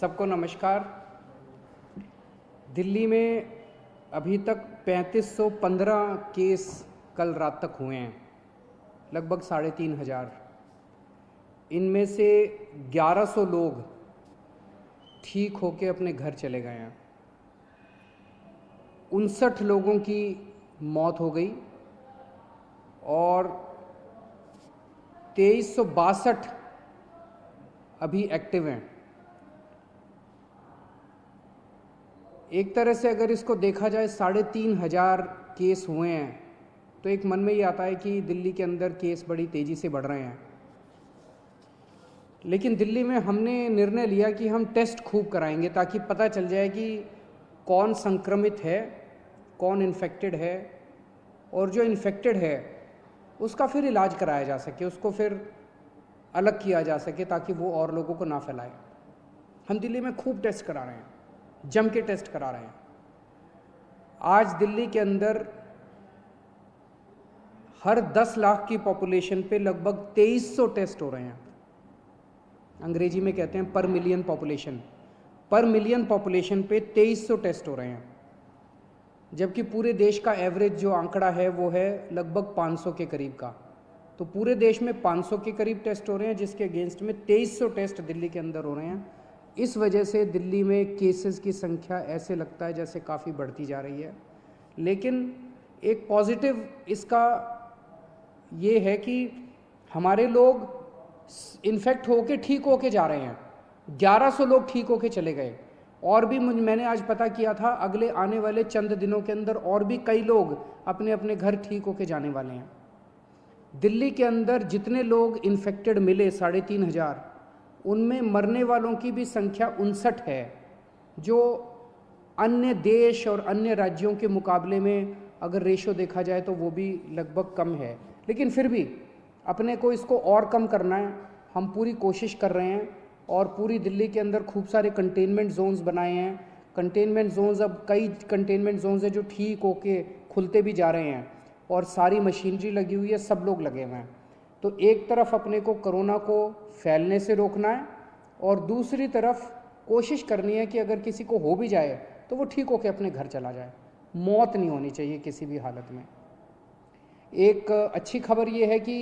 सबको नमस्कार। दिल्ली में अभी तक 3515 केस कल रात तक हुए हैं, लगभग 3500। इनमें से 1100 लोग ठीक होके अपने घर चले गए हैं। 59 लोगों की मौत हो गई और 2362 अभी एक्टिव हैं। एक तरह से अगर इसको देखा जाए 3500 केस हुए हैं तो एक मन में ये आता है कि दिल्ली के अंदर केस बड़ी तेज़ी से बढ़ रहे हैं। लेकिन दिल्ली में हमने निर्णय लिया कि हम टेस्ट खूब कराएंगे ताकि पता चल जाए कि कौन संक्रमित है, कौन इन्फेक्टेड है, और जो इन्फेक्टेड है उसका फिर इलाज कराया जा सके, उसको फिर अलग किया जा सके ताकि वो और लोगों को ना फैलाए। हम दिल्ली में खूब टेस्ट करा रहे हैं, जम के टेस्ट करा रहे हैं। आज दिल्ली के अंदर हर 10 लाख की पॉपुलेशन पे लगभग 2300 टेस्ट हो रहे हैं। अंग्रेजी में कहते हैं पर मिलियन पॉपुलेशन। पर मिलियन पॉपुलेशन पे 2300 टेस्ट हो रहे हैं, जबकि पूरे देश का एवरेज जो आंकड़ा है वो है लगभग 500 के करीब का। तो पूरे देश में 500 के करीब टेस्ट हो रहे हैं, जिसके अगेंस्ट में 2300 टेस्ट दिल्ली के अंदर हो रहे हैं। इस वजह से दिल्ली में केसेस की संख्या ऐसे लगता है जैसे काफ़ी बढ़ती जा रही है। लेकिन एक पॉजिटिव इसका ये है कि हमारे लोग इन्फेक्ट होके ठीक होके जा रहे हैं। 1100 लोग ठीक होके चले गए, और भी मैंने आज पता किया था अगले आने वाले चंद दिनों के अंदर और भी कई लोग अपने अपने घर ठीक होके जाने वाले हैं। दिल्ली के अंदर जितने लोग इन्फेक्टेड मिले 3500, उनमें मरने वालों की भी संख्या 59 है, जो अन्य देश और अन्य राज्यों के मुकाबले में अगर रेशो देखा जाए तो वो भी लगभग कम है। लेकिन फिर भी अपने को इसको और कम करना है, हम पूरी कोशिश कर रहे हैं और पूरी दिल्ली के अंदर खूब सारे कंटेनमेंट जोन्स बनाए हैं। कंटेनमेंट जोन्स, अब कई कंटेनमेंट जोन्स हैं जो ठीक होके खुलते भी जा रहे हैं और सारी मशीनरी लगी हुई है, सब लोग लगे हुए हैं। तो एक तरफ अपने को कोरोना को फैलने से रोकना है और दूसरी तरफ कोशिश करनी है कि अगर किसी को हो भी जाए तो वो ठीक होके अपने घर चला जाए। मौत नहीं होनी चाहिए किसी भी हालत में। एक अच्छी खबर ये है कि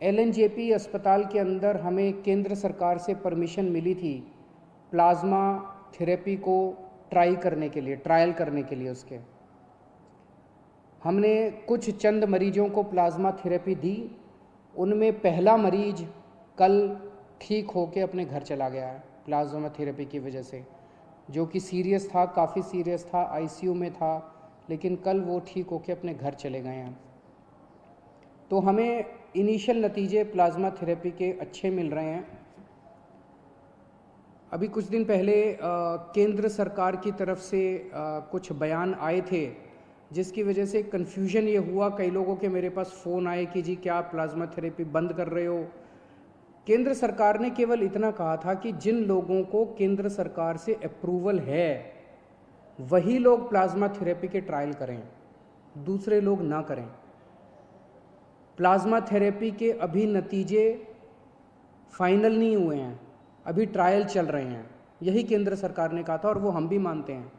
LNJP अस्पताल के अंदर हमें केंद्र सरकार से परमिशन मिली थी प्लाज्मा थेरेपी को ट्रायल करने के लिए। उसके हमने कुछ चंद मरीजों को प्लाज्मा थेरेपी दी। उनमें पहला मरीज कल ठीक होके अपने घर चला गया है प्लाज्मा थेरेपी की वजह से, जो कि सीरियस था, काफ़ी सीरियस था, ICU में था, लेकिन कल वो ठीक होके अपने घर चले गए हैं। तो हमें इनिशियल नतीजे प्लाज्मा थेरेपी के अच्छे मिल रहे हैं। अभी कुछ दिन पहले केंद्र सरकार की तरफ से कुछ बयान आए थे, जिसकी वजह से कन्फ्यूजन ये हुआ, कई लोगों के मेरे पास फ़ोन आए कि जी क्या आप प्लाज्मा थेरेपी बंद कर रहे हो। केंद्र सरकार ने केवल इतना कहा था कि जिन लोगों को केंद्र सरकार से अप्रूवल है वही लोग प्लाज्मा थेरेपी के ट्रायल करें, दूसरे लोग ना करें। प्लाज्मा थेरेपी के अभी नतीजे फाइनल नहीं हुए हैं, अभी ट्रायल चल रहे हैं, यही केंद्र सरकार ने कहा था और वो हम भी मानते हैं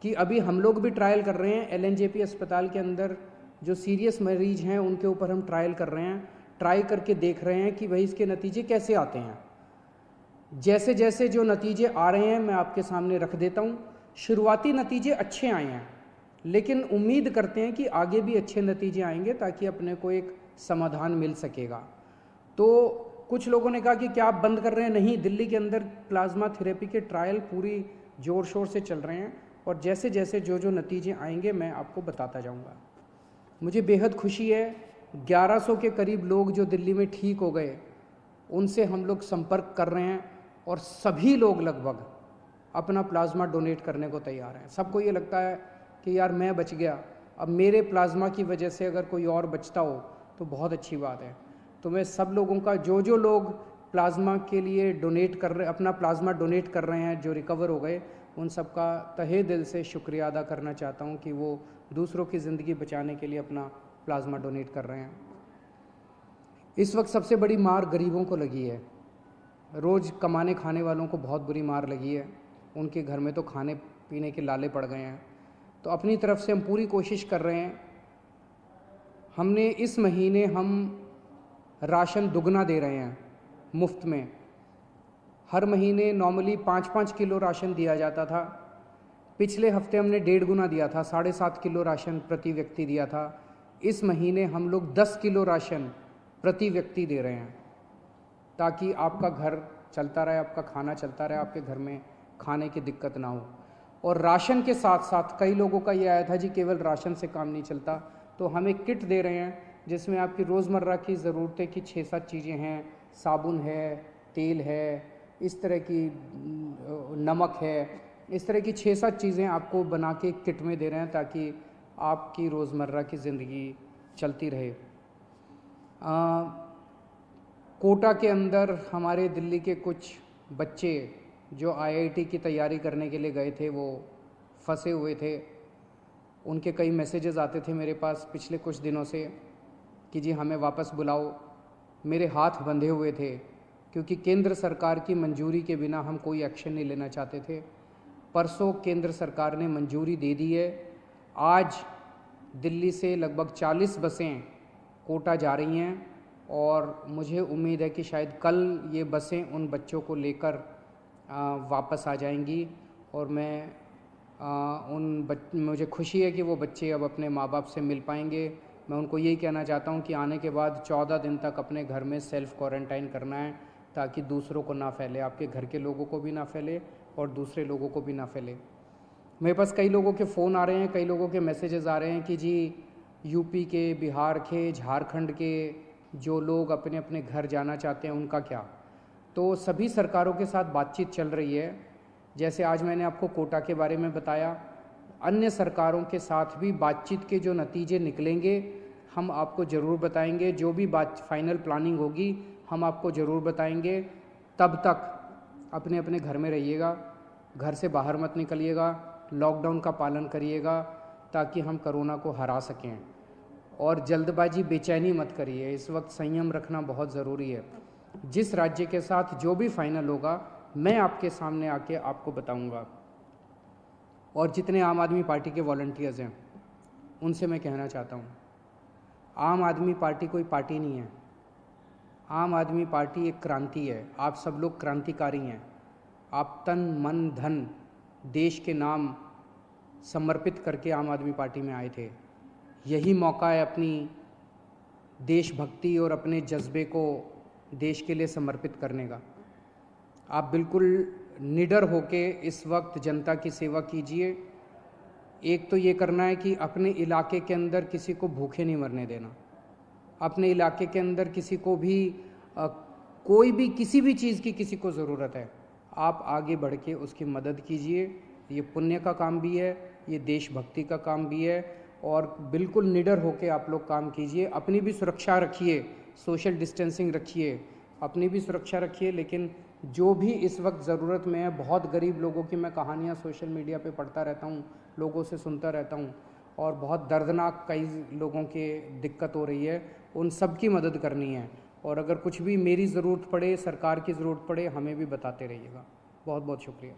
कि अभी हम लोग भी ट्रायल कर रहे हैं। LNJP अस्पताल के अंदर जो सीरियस मरीज हैं उनके ऊपर हम ट्रायल कर रहे हैं, ट्राई करके देख रहे हैं कि भाई इसके नतीजे कैसे आते हैं। जैसे जैसे जो नतीजे आ रहे हैं मैं आपके सामने रख देता हूँ। शुरुआती नतीजे अच्छे आए हैं, लेकिन उम्मीद करते हैं कि आगे भी अच्छे नतीजे आएंगे ताकि अपने को एक समाधान मिल सकेगा। तो कुछ लोगों ने कहा कि क्या आप बंद कर रहे हैं? नहीं, दिल्ली के अंदर प्लाज्मा थेरेपी के ट्रायल पूरी ज़ोर शोर से चल रहे हैं और जैसे जैसे जो नतीजे आएंगे मैं आपको बताता जाऊंगा। मुझे बेहद खुशी है, 1100 के करीब लोग जो दिल्ली में ठीक हो गए उनसे हम लोग संपर्क कर रहे हैं और सभी लोग लगभग अपना प्लाज्मा डोनेट करने को तैयार हैं। सबको ये लगता है कि यार मैं बच गया, अब मेरे प्लाज्मा की वजह से अगर कोई और बचता हो तो बहुत अच्छी बात है। तो मैं सब लोगों का, जो लोग प्लाज्मा के लिए डोनेट कर रहे, अपना प्लाज्मा डोनेट कर रहे हैं, जो रिकवर हो गए, उन सब का तहे दिल से शुक्रिया अदा करना चाहता हूं कि वो दूसरों की ज़िंदगी बचाने के लिए अपना प्लाज्मा डोनेट कर रहे हैं। इस वक्त सबसे बड़ी मार गरीबों को लगी है। रोज़ कमाने खाने वालों को बहुत बुरी मार लगी है, उनके घर में तो खाने पीने के लाले पड़ गए हैं। तो अपनी तरफ से हम पूरी कोशिश कर रहे हैं। हमने इस महीने हम राशन दुगना दे रहे हैं मुफ्त में। हर महीने नॉर्मली 5-5 किलो राशन दिया जाता था। पिछले हफ्ते हमने 1.5 गुना दिया था, 7.5 किलो राशन प्रति व्यक्ति दिया था। इस महीने हम लोग 10 किलो राशन प्रति व्यक्ति दे रहे हैं, ताकि आपका घर चलता रहे, आपका खाना चलता रहे, आपके घर में खाने की दिक्कत ना हो। और राशन के साथ साथ कई लोगों का ये आया था जी केवल राशन से काम नहीं चलता, तो हम एक किट दे रहे हैं जिसमें आपकी रोज़मर्रा की ज़रूरतें की 6-7 चीज़ें हैं। साबुन है, तेल है, इस तरह की नमक है, इस तरह की 6-7 चीज़ें आपको बना के किट में दे रहे हैं ताकि आपकी रोज़मर्रा की ज़िंदगी चलती रहे। कोटा के अंदर हमारे दिल्ली के कुछ बच्चे जो IIT की तैयारी करने के लिए गए थे वो फंसे हुए थे। उनके कई मैसेजेस आते थे मेरे पास पिछले कुछ दिनों से कि जी हमें वापस बुलाओ। मेरे हाथ बंधे हुए थे क्योंकि केंद्र सरकार की मंजूरी के बिना हम कोई एक्शन नहीं लेना चाहते थे। परसों केंद्र सरकार ने मंजूरी दे दी है। आज दिल्ली से लगभग 40 बसें कोटा जा रही हैं और मुझे उम्मीद है कि शायद कल ये बसें उन बच्चों को लेकर वापस आ जाएंगी। और मुझे खुशी है कि वो बच्चे अब अपने माँ बाप से मिल पाएंगे। मैं उनको यही कहना चाहता हूँ कि आने के बाद 14 दिन तक अपने घर में सेल्फ़ क्वारंटाइन करना है ताकि दूसरों को ना फैले, आपके घर के लोगों को भी ना फैले और दूसरे लोगों को भी ना फैले। मेरे पास कई लोगों के फ़ोन आ रहे हैं, कई लोगों के मैसेजेस आ रहे हैं कि जी यूपी के, बिहार के, झारखंड के जो लोग अपने अपने घर जाना चाहते हैं उनका क्या। तो सभी सरकारों के साथ बातचीत चल रही है। जैसे आज मैंने आपको कोटा के बारे में बताया, अन्य सरकारों के साथ भी बातचीत के जो नतीजे निकलेंगे हम आपको ज़रूर बताएंगे। जो भी बात फाइनल प्लानिंग होगी हम आपको ज़रूर बताएंगे। तब तक अपने अपने घर में रहिएगा, घर से बाहर मत निकलिएगा, लॉकडाउन का पालन करिएगा ताकि हम कोरोना को हरा सकें। और जल्दबाजी बेचैनी मत करिए, इस वक्त संयम रखना बहुत ज़रूरी है। जिस राज्य के साथ जो भी फाइनल होगा मैं आपके सामने आके आपको बताऊंगा। और जितने आम आदमी पार्टी के वॉलंटियर्स हैं उनसे मैं कहना चाहता हूँ, आम आदमी पार्टी कोई पार्टी नहीं है। आम आदमी पार्टी एक क्रांति है। आप सब लोग क्रांतिकारी हैं। आप तन मन धन देश के नाम समर्पित करके आम आदमी पार्टी में आए थे। यही मौका है अपनी देशभक्ति और अपने जज्बे को देश के लिए समर्पित करने का। आप बिल्कुल निडर होके इस वक्त जनता की सेवा कीजिए। एक तो ये करना है कि अपने इलाके के अंदर किसी को भूखे नहीं मरने देना। अपने इलाके के अंदर किसी को भी कोई भी किसी भी चीज़ की किसी को ज़रूरत है, आप आगे बढ़ के उसकी मदद कीजिए। ये पुण्य का काम भी है, ये देशभक्ति का काम भी है। और बिल्कुल निडर होके आप लोग काम कीजिए। अपनी भी सुरक्षा रखिए, सोशल डिस्टेंसिंग रखिए, अपनी भी सुरक्षा रखिए। लेकिन जो भी इस वक्त ज़रूरत में है, बहुत गरीब लोगों की मैं कहानियाँ सोशल मीडिया पे पढ़ता रहता हूँ, लोगों से सुनता रहता हूँ और बहुत दर्दनाक कई लोगों के दिक्कत हो रही है, उन सब की मदद करनी है। और अगर कुछ भी मेरी ज़रूरत पड़े, सरकार की ज़रूरत पड़े, हमें भी बताते रहिएगा। बहुत बहुत शुक्रिया।